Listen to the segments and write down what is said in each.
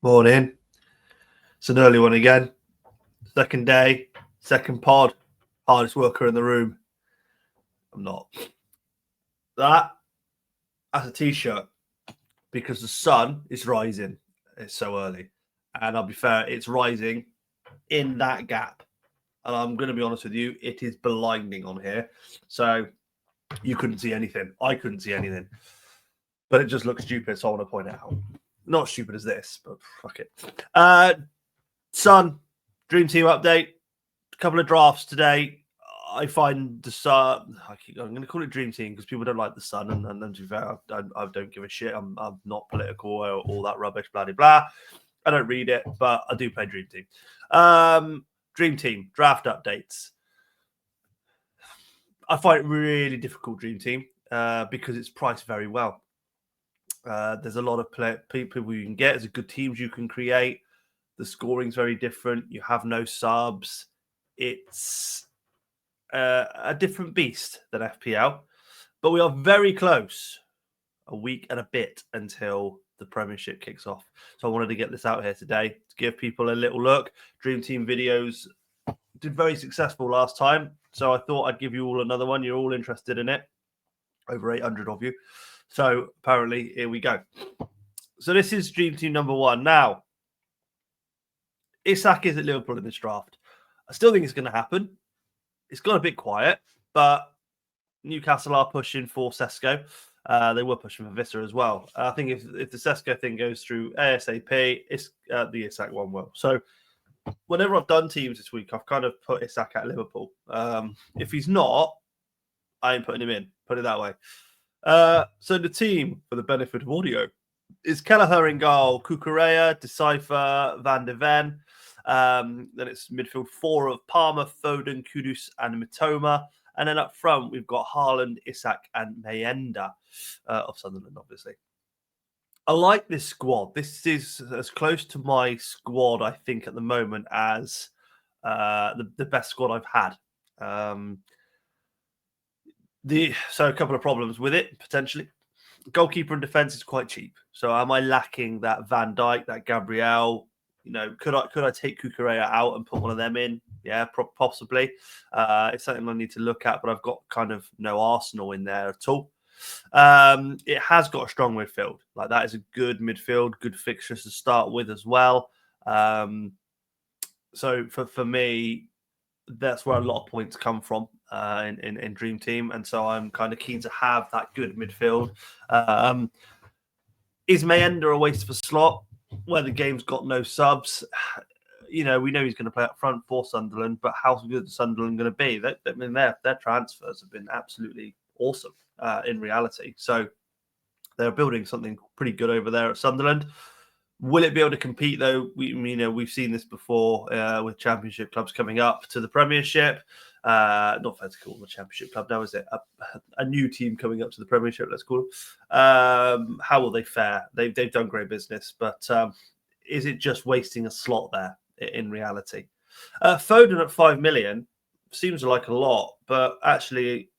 Morning. It's an early one again. Second day, second pod. Hardest worker in the room. I'm not. That's a t-shirt because the sun is rising. It's so early. And I'll be fair, it's rising in that gap. And I'm going to be honest with you, it is blinding on here. So you couldn't see anything. I couldn't see anything. But it just looks stupid, so I want to point it out. Not stupid as this, but fuck it. Sun, Dream Team update. A couple of drafts today. I find the Sun. I'm going to call it Dream Team because people don't like the Sun, and to be fair, I don't give a shit. I'm not political or all that rubbish, blah blah blah. I don't read it, but I do play Dream Team. Dream Team draft updates. I find it really difficult, Dream Team, because it's priced very well. There's a lot of people you can get. There's good teams you can create. The scoring's very different. You have no subs. It's a different beast than FPL. But we are very close. A week and a bit until the Premiership kicks off. So I wanted to get this out here today to give people a little look. Dream Team videos did very successful last time. So I thought I'd give you all another one. You're all interested in it. Over 800 of you. So apparently, here we go. So this is Dream Team number one. Now, Isak is at Liverpool in this draft. I still think it's going to happen. It's gone a bit quiet, but Newcastle are pushing for Sesko. They were pushing for Visser as well. I think if the Sesko thing goes through ASAP, it's the Isak one will. So whenever I've done teams this week, I've kind of put Isak at Liverpool. If he's not, I ain't putting him in. Put it that way. So the team, for the benefit of audio, is Kelleher in goal, Cucurella, Decipher, Van de Ven. Then it's midfield four of Palmer, Foden, Kudus, and Mitoma. And then up front, we've got Haaland, Isak, and Mayenda of Sunderland, obviously. I like this squad. This is as close to my squad, I think, at the moment as the best squad I've had. So a couple of problems with it, potentially. Goalkeeper and defence is quite cheap. So am I lacking that Van Dijk, that Gabriel? You know, could I take Cucurella out and put one of them in? Yeah, possibly. It's something I need to look at, but I've got kind of no Arsenal in there at all. It has got a strong midfield. Like, that is a good midfield, good fixtures to start with as well. So for me, that's where a lot of points come from in Dream Team. And so I'm kind of keen to have that good midfield. Is Mayenda a waste of a slot where the game's got no subs? You know, we know he's going to play up front for Sunderland, but how good is Sunderland going to be? Their transfers have been absolutely awesome in reality. So they're building something pretty good over there at Sunderland. Will it be able to compete, though? We've seen this before with Championship clubs coming up to the Premiership. Not fair to call them a Championship club now, is it? A new team coming up to the Premiership, let's call them. How will they fare? They've done great business, but is it just wasting a slot there in reality? Foden at 5 million seems like a lot, but actually,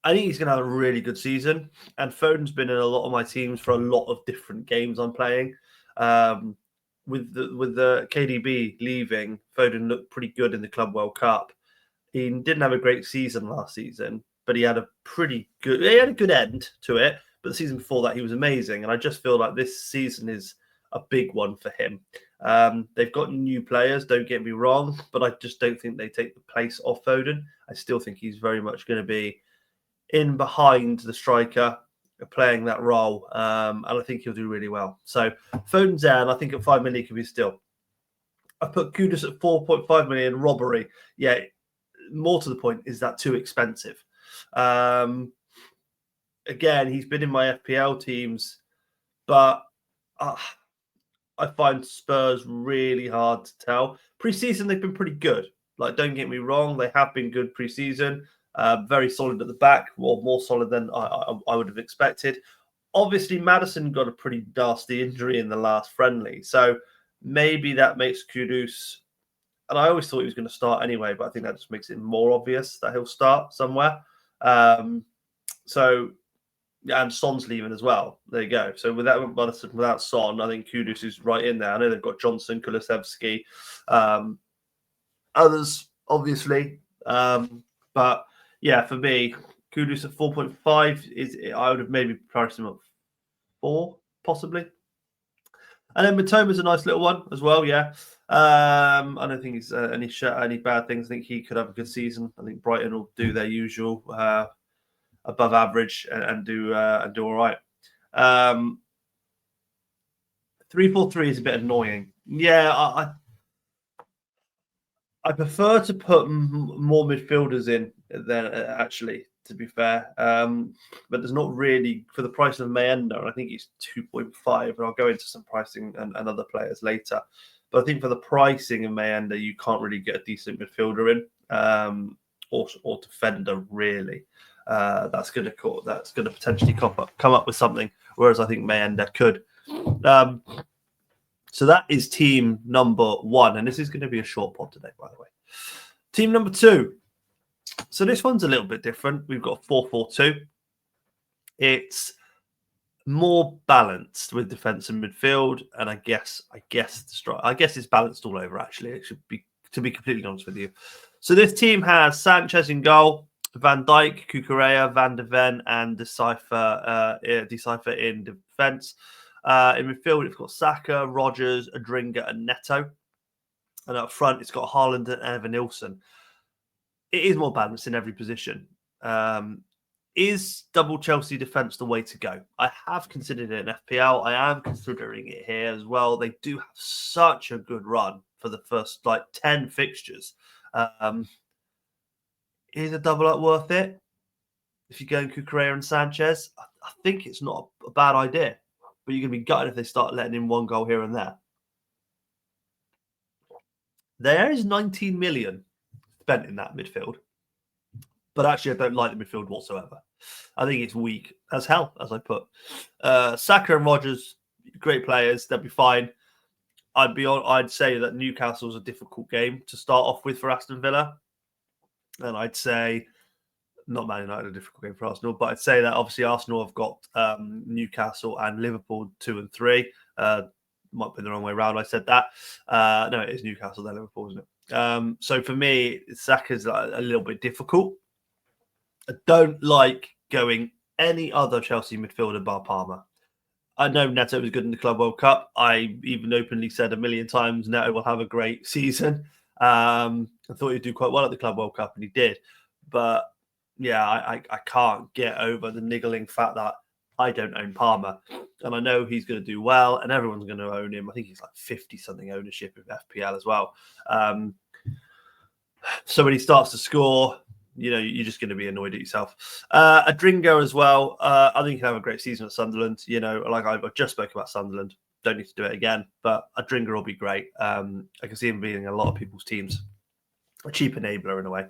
I think he's going to have a really good season. And Foden's been in a lot of my teams for a lot of different games I'm playing. With the KDB leaving, Foden looked pretty good in the Club World Cup. He didn't have a great season last season, but he had a good end to it. But the season before that, he was amazing. And I just feel like this season is a big one for him. They've got new players, don't get me wrong, but I just don't think they take the place of Foden. I still think he's very much going to be in behind the striker, playing that role, and I think he'll do really well. So Foden's there, and I think at 5 million he could be still. I've put Kudus at 4.5 million. Robbery. Yeah, more to the point, is that too expensive? Again, he's been in my FPL teams, but I find Spurs really hard to tell. Pre-season, they've been pretty good. Like, don't get me wrong, they have been good pre-season. Very solid at the back, or more solid than I would have expected. Obviously, Maddison got a pretty nasty injury in the last friendly, so maybe that makes Kudus, and I always thought he was going to start anyway, but I think that just makes it more obvious that he'll start somewhere. So and Son's leaving as well. There you go. So without Son, I think Kudus is right in there. I know they've got Johnson, Kulusevski, others obviously, but yeah, for me, Kudus at 4.5 is I would have maybe priced him at 4 possibly. And then Matoma's a nice little one as well, yeah. I don't think he's any bad things. I think he could have a good season. I think Brighton will do their usual above average and do all right. 3-4-3 is a bit annoying. Yeah, I prefer to put more midfielders in than actually, to be fair. But there's not really, for the price of Mayenda, and I think he's 2.5, and I'll go into some pricing and other players later. But I think for the pricing of Mayenda, you can't really get a decent midfielder in, or defender really. That's going to potentially come up with something. Whereas I think Mayenda could. So that is team number 1. And this is going to be a short pod today, by the way. Team number 2. So this one's a little bit different. We've got 4-4-2. It's more balanced with defence and midfield. And I guess it's balanced all over, actually. It should be, to be completely honest with you. So this team has Sanchez in goal, Van Dijk, Cucurella, Van de Ven, and Decipher in defence. In midfield, it's got Saka, Rodgers, Adringa, and Neto. And up front, it's got Haaland and Evan Nilsson. It is more balanced in every position. Is double Chelsea defence the way to go? I have considered it in FPL. I am considering it here as well. They do have such a good run for the first 10 fixtures. Is a double up worth it? If you go in Cucurella and Sanchez, I think it's not a bad idea. But you're going to be gutted if they start letting in one goal here and there. There is 19 million spent in that midfield. But actually, I don't like the midfield whatsoever. I think it's weak as hell, as I put. Saka and Rodgers, great players. They'll be fine. I'd say that Newcastle's a difficult game to start off with for Aston Villa. And I'd say, not Man United, a difficult game for Arsenal, but I'd say that obviously Arsenal have got Newcastle and Liverpool 2 and 3. Might be the wrong way around. I said that. No, it is Newcastle, then Liverpool, isn't it? So for me, Saka's a little bit difficult. I don't like going any other Chelsea midfielder bar Palmer. I know Neto was good in the Club World Cup. I even openly said a million times Neto will have a great season. I thought he'd do quite well at the Club World Cup, and he did. But yeah, I can't get over the niggling fact that I don't own Palmer. And I know he's going to do well, and everyone's going to own him. I think he's 50-something ownership of FPL as well. So when he starts to score, you're just going to be annoyed at yourself. Adringa as well. I think he'll have a great season at Sunderland. I just spoke about Sunderland. Don't need to do it again, but Adringa will be great. I can see him being in a lot of people's teams. A cheap enabler in a way.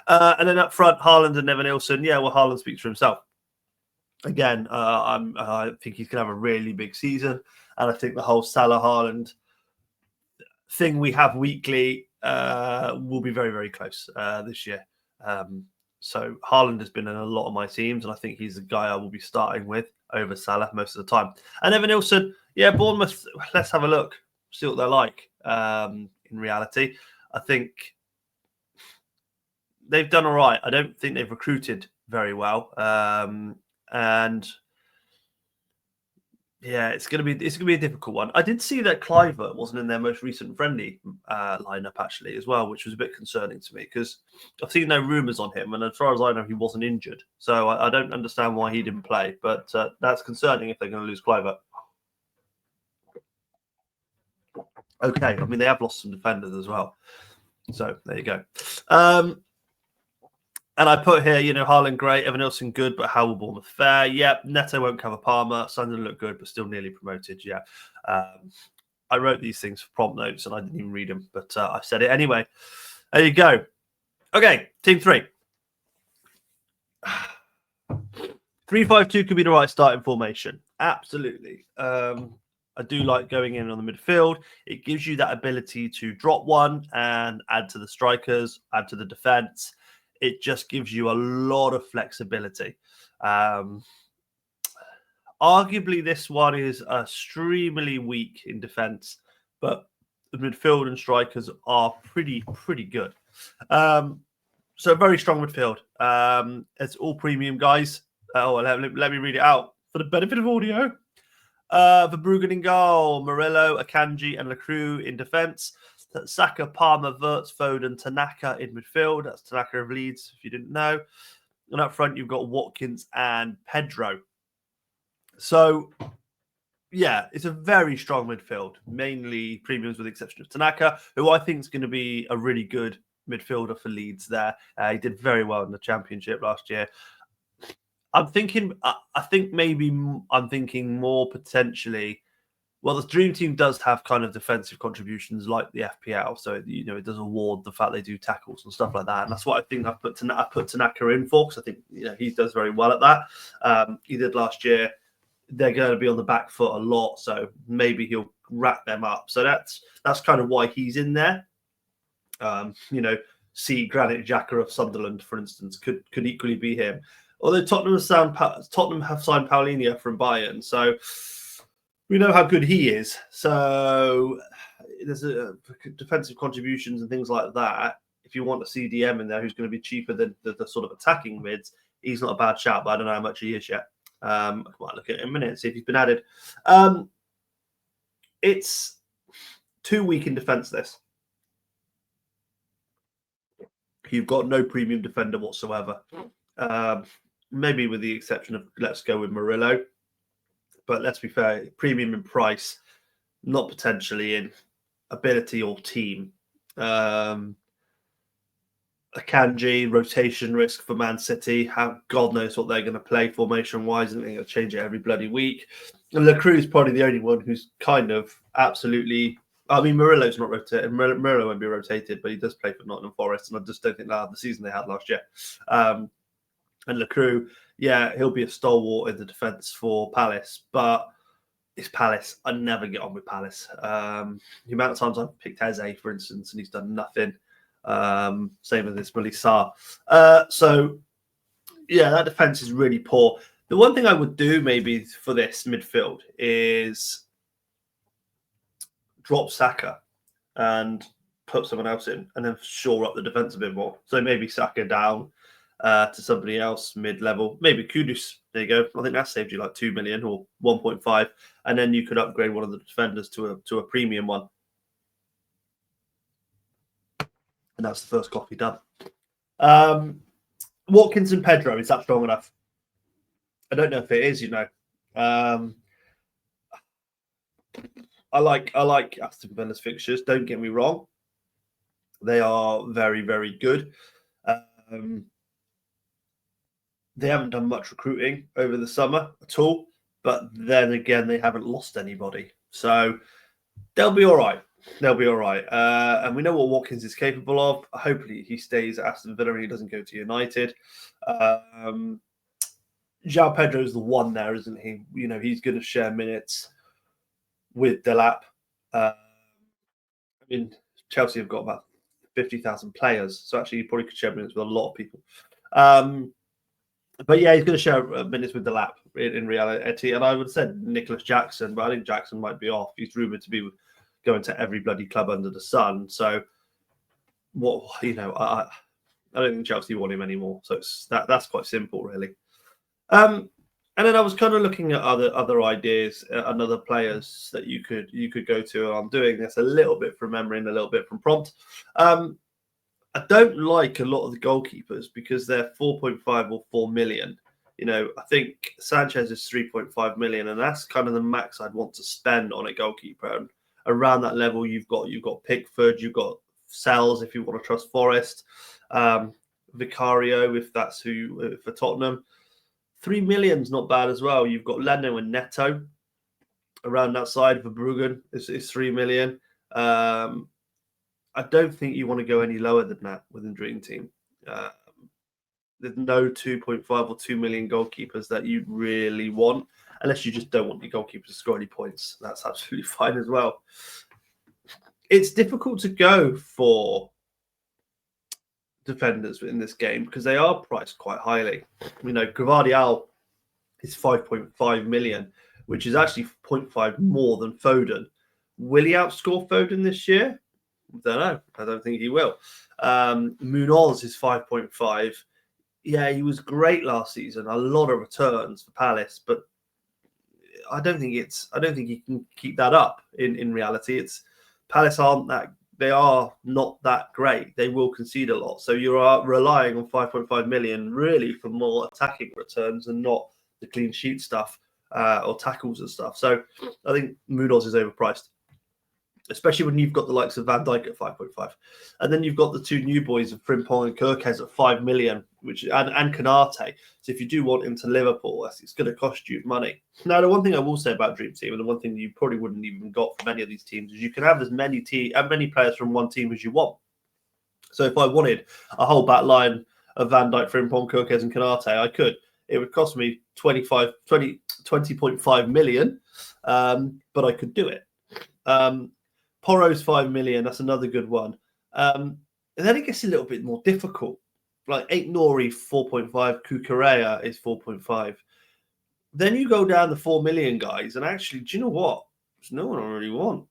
And then up front, Haaland and Evan Nilsson. Yeah, well, Haaland speaks for himself. Again, I think he's going to have a really big season. And I think the whole Salah Haaland thing we have weekly will be very, very close this year. So Haaland has been in a lot of my teams, and I think he's the guy I will be starting with over Salah most of the time. And Evan Nilsson, yeah, Bournemouth, let's have a look, see what they're like in reality. I think they've done all right. I don't think they've recruited very well. And yeah, it's gonna be a difficult one. I did see that Cliver wasn't in their most recent friendly lineup actually as well, which was a bit concerning to me because I've seen no rumours on him, and as far as I know, he wasn't injured. So I don't understand why he didn't play, but that's concerning if they're going to lose Cliver. Okay, I mean they have lost some defenders as well, so there you go. And I put here, Haaland great, Evan Nilsson good, but how will Bournemouth fare? Yep, Neto won't cover Palmer. Sunderland look good, but still nearly promoted. Yeah, I wrote these things for prompt notes, and I didn't even read them, but I've said it anyway. There you go. Okay, team 3. 3-5-2 could be the right starting formation. Absolutely. I do like going in on the midfield. It gives you that ability to drop one and add to the strikers, add to the defense. It just gives you a lot of flexibility. arguably this one is extremely weak in defence, but the midfield and strikers are pretty good. So very strong midfield. It's all premium guys. Let me read it out for the benefit of audio. Verbruggen in goal, Murillo, Akanji, and Lacroix in defence. Saka, Palmer, Wirtz, Foden, Tanaka in midfield. That's Tanaka of Leeds, if you didn't know. And up front, you've got Watkins and Pedro. So, yeah, it's a very strong midfield, mainly premiums with the exception of Tanaka, who I think is going to be a really good midfielder for Leeds there. He did very well in the Championship last year. I'm thinking more potentially. Well, the Dream Team does have kind of defensive contributions like the FPL, so it does award the fact they do tackles and stuff like that, and that's what I think I put Tanaka in for, because I think he does very well at that. He did last year. They're going to be on the back foot a lot, so maybe he'll rack them up. So that's kind of why he's in there. See Granit Xhaka of Sunderland, for instance, could equally be him. Although Tottenham have signed Paulinho from Bayern, so we know how good he is. So there's defensive contributions and things like that. If you want a CDM in there who's going to be cheaper than the sort of attacking mids, he's not a bad shout, but I don't know how much he is yet. I might look at it in a minute and see if he's been added. It's too weak in defence, this. You've got no premium defender whatsoever. Maybe with the exception of, let's go with Murillo. But let's be fair, premium in price, not potentially in ability or team. Akanji, rotation risk for Man City. God knows what they're going to play formation-wise, and they're going to change it every bloody week. And Lacroix is probably the only one who's kind of absolutely... I mean, Murillo's not rotated. Murillo won't be rotated, but he does play for Nottingham Forest, and I just don't think they'll have the season they had last year. And Lacroix, yeah, he'll be a stalwart in the defence for Palace, but it's Palace. I never get on with Palace. The amount of times I've picked Eze, for instance, and he's done nothing. Same with this Melissa. So, yeah, that defence is really poor. The one thing I would do maybe for this midfield is drop Saka and put someone else in, and then shore up the defence a bit more. So maybe Saka down to somebody else mid-level. Maybe Kudus. There you go. I think that saved you like 2 million or 1.5, and then you could upgrade one of the defenders to a premium one. And that's the first coffee done. Watkins and Pedro, is that strong enough? I don't know if it is, I like Aston Villa's fixtures. Don't get me wrong; they are very, very good. They haven't done much recruiting over the summer at all, but then again, they haven't lost anybody, so they'll be all right. They'll be all right. And we know what Watkins is capable of. Hopefully, he stays at Aston Villa and he doesn't go to United. João Pedro's the one there, isn't he? He's going to share minutes with Delap. I mean, Chelsea have got about 50,000 players, so actually he probably could share minutes with a lot of people. But yeah, he's going to share minutes with Delap in reality. And I would have said Nicholas Jackson, but I think Jackson might be off. He's rumoured to be going to every bloody club under the sun. So, I don't think Chelsea want him anymore. So that's quite simple, really. And then I was kind of looking at other ideas and other players that you could go to. And I'm doing this a little bit from memory and a little bit from prompt. I don't like a lot of the goalkeepers because they're 4.5 or 4 million. I think Sanchez is 3.5 million, and that's kind of the max I'd want to spend on a goalkeeper. And around that level, you've got Pickford, you've got Sells if you want to trust Forest, Vicario if that's who for Tottenham. 3 million's not bad as well. You've got Leno and Neto around that side. Verbruggen is 3 million. I don't think you want to go any lower than that within Dream Team. There's no 2.5 or 2 million goalkeepers that you really want, unless you just don't want your goalkeeper to score any points. That's absolutely fine as well. It's difficult to go for defenders in this game because they are priced quite highly. Gvardiol is 5.5 million, which is actually 0.5 more than Foden. Will he outscore Foden this year? I don't know. I don't think he will. Munoz is 5.5. Yeah, he was great last season. A lot of returns for Palace, but I don't think he can keep that up in reality. It's Palace they are not that great. They will concede a lot. So you are relying on 5.5 million really for more attacking returns and not the clean sheet stuff or tackles and stuff. So I think Munoz is overpriced, especially when you've got the likes of Van Dijk at 5.5. And then you've got the two new boys of Frimpong and Kirkes at 5 million, and Canate. So if you do want him to Liverpool, it's going to cost you money. Now, the one thing I will say about Dream Team, and the one thing you probably wouldn't even got from any of these teams, is you can have as many players from one team as you want. So if I wanted a whole back line of Van Dijk, Frimpong, Kirkes and Canate, I could. It would cost me 20.5 million, but I could do it. Porro's 5 million. That's another good one. And then it gets a little bit more difficult. Like Nori 4.5, Kukurea is 4.5. Then you go down the 4 million guys, and actually, do you know what? There's no one I really want.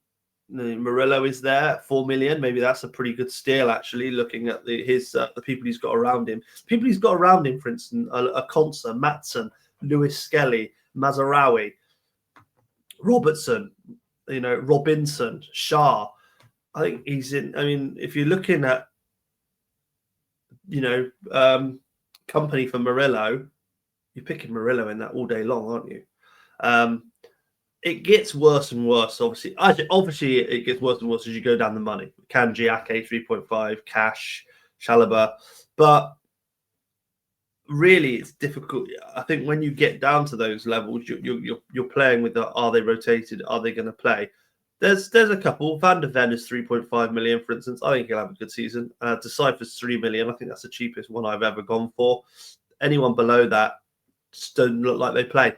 Murillo is there, 4 million. Maybe that's a pretty good steal, actually, looking at the people he's got around him. People he's got around him, for instance, are Konsa, Matson, Lewis Skelly, Mazarawi, Robertson, Robinson, Shah. I think he's in. I mean, if you're looking at, company for Murillo, you're picking Murillo in that all day long, aren't you? It gets worse and worse, obviously. Obviously, it gets worse and worse as you go down the money. Kanji, Ake, 3.5, Cash, Chalobah. But really, it's difficult. I think when you get down to those levels, you're playing with are they rotated? Are they going to play? There's a couple. Van de Ven is 3.5 million, for instance. I think he'll have a good season. Decipher's 3 million. I think that's the cheapest one I've ever gone for. Anyone below that just don't look like they play.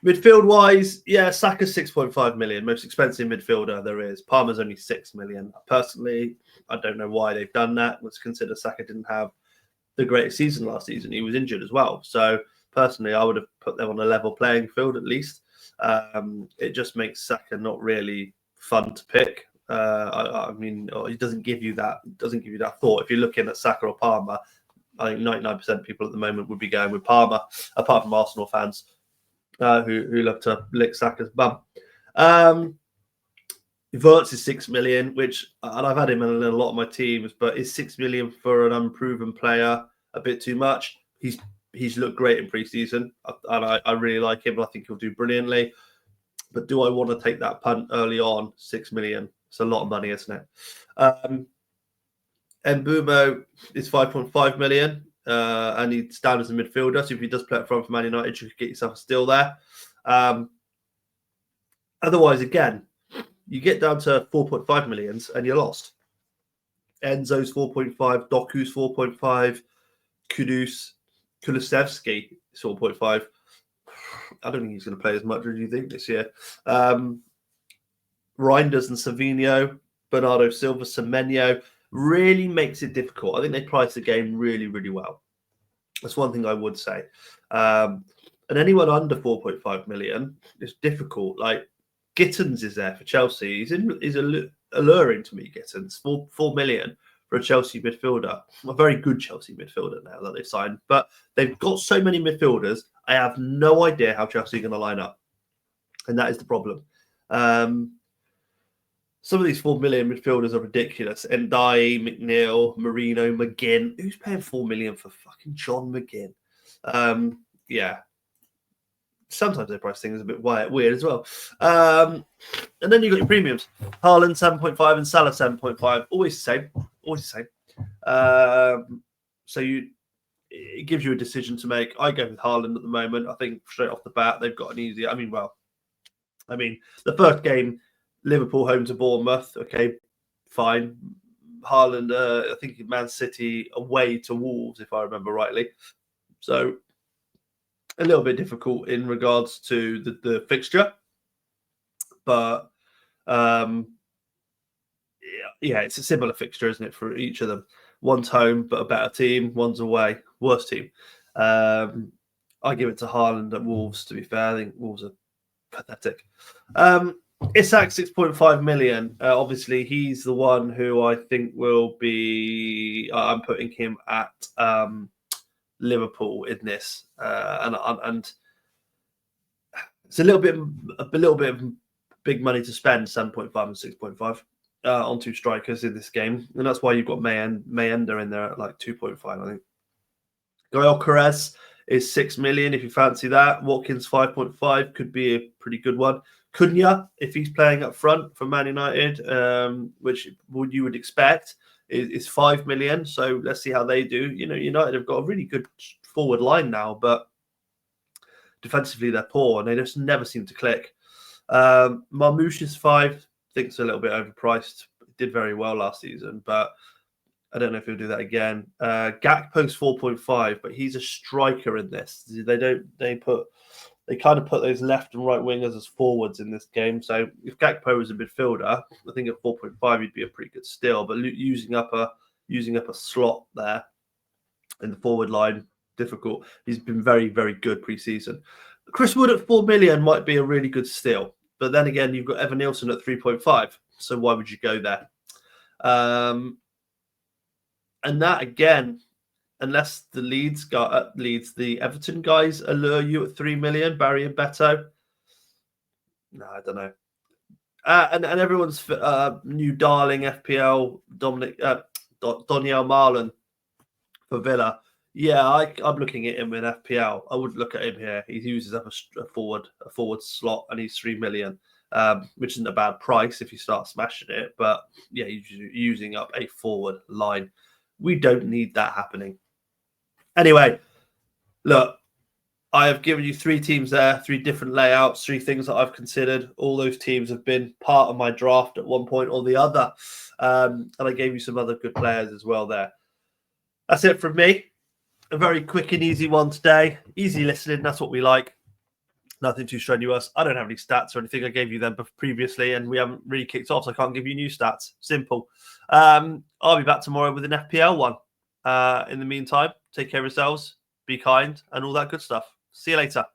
Midfield-wise, yeah, Saka's 6.5 million. Most expensive midfielder there is. Palmer's only 6 million. Personally, I don't know why they've done that. Let's consider Saka didn't have the greatest season last season. He was injured as well. So, personally, I would have put them on a level playing field at least. It just makes Saka not really fun to pick. I mean, he doesn't give you that. Doesn't give you that thought. If you're looking at Saka or Palmer, I think 99% of people at the moment would be going with Palmer, apart from Arsenal fans who love to lick Saka's bum. Verts is 6 million, and I've had him in a lot of my teams, but is 6 million for an unproven player a bit too much? He's looked great in pre-season, and I really like him. I think he'll do brilliantly. But do I want to take that punt early on? 6 million. It's a lot of money, isn't it? Mbumo is 5.5 million, and he's down as a midfielder. So if he does play up front for Man United, you could get yourself a steal there. Otherwise, again, you get down to 4.5 millions and you're lost. Enzo's 4.5, Doku's 4.5, Kulusevski is 4.5. I don't think he's going to play as much as you think this year. Reinders and Savinho, Bernardo Silva, Semenyo really makes it difficult. I think they price the game really, really well. That's one thing I would say. And anyone under 4.5 million is difficult. Like Gittins is there for Chelsea. He's alluring to me, Gittins. 4 million for a Chelsea midfielder. A very good Chelsea midfielder now that they've signed. But they've got so many midfielders, I have no idea how Chelsea are going to line up. And that is the problem. Some of these 4 million midfielders are ridiculous. Ndai, McNeil, Marino, McGinn. Who's paying 4 million for fucking John McGinn? Yeah. Sometimes they price things a bit weird as well. And then you've got your premiums. Haaland 7.5 and Salah 7.5. Always the same. Always the same. So it gives you a decision to make. I go with Haaland at the moment. I think straight off the bat, they've got an easy. I mean, the first game, Liverpool home to Bournemouth. Okay, fine. Haaland, I think Man City away to Wolves, if I remember rightly. So a little bit difficult in regards to the fixture. But yeah, it's a similar fixture, isn't it, for each of them? One's home, but a better team. One's away, worse team. I give it to Haaland at Wolves, to be fair. I think Wolves are pathetic. Isak, 6.5 million. Obviously, he's the one who I think will be. I'm putting him at Liverpool in this, and it's a little bit of big money to spend, 7.5 and 6.5 on two strikers in this game, and that's why you've got Mayenda in there at like 2.5, I think. Gael Carres is 6 million if you fancy that. Watkins 5.5 could be a pretty good one. Cunha, if he's playing up front for Man United, which you would expect, is 5 million. So let's see how they do. You know, United have got a really good forward line now, but defensively they're poor and they just never seem to click. Marmoush is 5. I think it's a little bit overpriced. Did very well last season, but I don't know if he'll do that again. Gakpo's 4.5, but he's a striker in this. They kind of put those left and right wingers as forwards in this game. So if Gakpo was a midfielder, I think at 4.5 he'd be a pretty good steal. But using up a slot there in the forward line, difficult. He's been very, very good pre-season. Chris Wood at 4 million might be a really good steal. But then again, you've got Evan Nielsen at 3.5. So why would you go there? And that again, unless the the Everton guys allure you at 3 million, Barry and Beto. No, I don't know. And everyone's new darling FPL, Doniel Marlon for Villa. Yeah, I'm looking at him in FPL. I would look at him here. He uses up a forward slot, and he's 3 million, which isn't a bad price if you start smashing it. But yeah, he's using up a forward line. We don't need that happening. Anyway, look, I have given you 3 teams there, 3 different layouts, 3 things that I've considered. All those teams have been part of my draft at one point or the other. And I gave you some other good players as well there. That's it from me. A very quick and easy one today. Easy listening. That's what we like. Nothing too strenuous. I don't have any stats or anything. I gave you them previously, and we haven't really kicked off, so I can't give you new stats. Simple. I'll be back tomorrow with an FPL one. In the meantime, take care of yourselves, be kind, and all that good stuff. See you later.